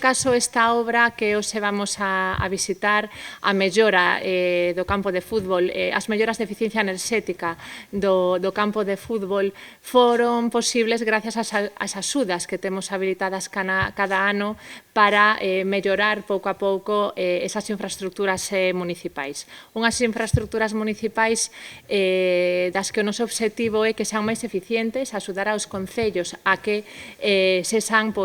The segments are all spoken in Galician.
caso, esta obra que hoxe vamos a visitar, a mellora do campo de fútbol, as melloras de eficiencia enerxética do campo de fútbol foron posibles gracias ás axudas que temos habilitadas cada ano para mellorar pouco a pouco esas infraestructuras municipais. Unhas infraestructuras municipais das que o noso obxectivo é que sean máis eficientes, axudar aos concellos a que sexan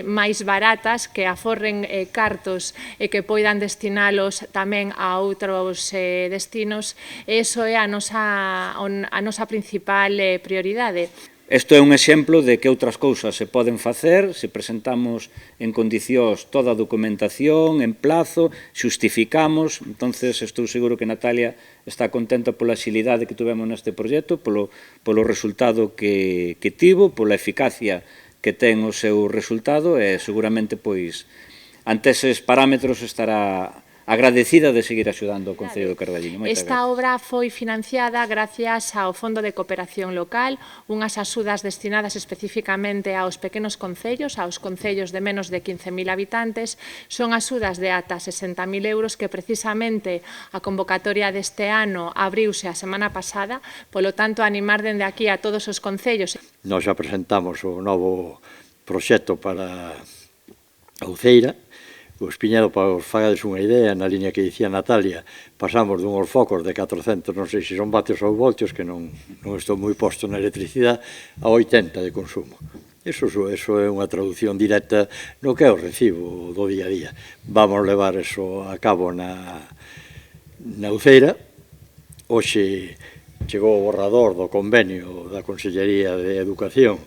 máis baratas, que aforren cartos e que poidan destinalos tamén a outros destinos. Iso é a nosa principal prioridade. Isto é un exemplo de que outras cousas se poden facer se presentamos en condicións toda a documentación, en plazo, xustificamos. Entonces, estou seguro que Natalia está contenta pola axilidade que tuvemos neste proxecto, polo resultado que tivo, pola eficacia que ten o seu resultado e seguramente, pois, ante eses parámetros estará agradecida de seguir axudando o Concello de Carballiño. Esta obra foi financiada gracias ao Fondo de Cooperación Local, unhas axudas destinadas especificamente aos pequenos concellos, aos concellos de menos de 15.000 habitantes. Son axudas de ata 60.000 euros que precisamente a convocatoria deste ano abriuse a semana pasada, polo tanto, animar dende aquí a todos os concellos. Nós xa presentamos o novo proxecto para a Uceira. O Espiñedo, para os fagades unha idea, na liña que dicía Natalia, pasamos dunhos focos de 400, non sei se son vatios ou voltios, que non estou moi posto na electricidade, a 80 de consumo. Iso é unha traducción directa no que é o recibo do día a día. Vamos levar eso a cabo na Uceira. Hoxe chegou o borrador do convenio da Consellería de Educación,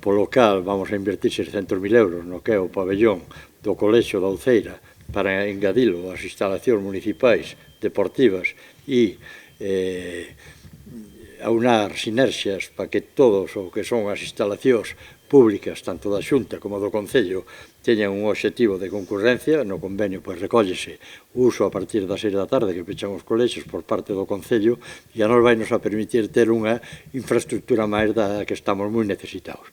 polo cal vamos a invertir 600.000 euros no que é o pabellón do Colexio da Uceira para engadilo ás instalacións municipais deportivas e aunar sinerxias para que todos o que son as instalacións públicas, tanto da Xunta como do Concello, teñan un obxectivo de concurrencia. No convenio recóllese o uso a partir das 6 da tarde que pechan os colexios por parte do Concello e a nos vai nos a permitir ter unha infraestructura máis da que estamos moi necesitados.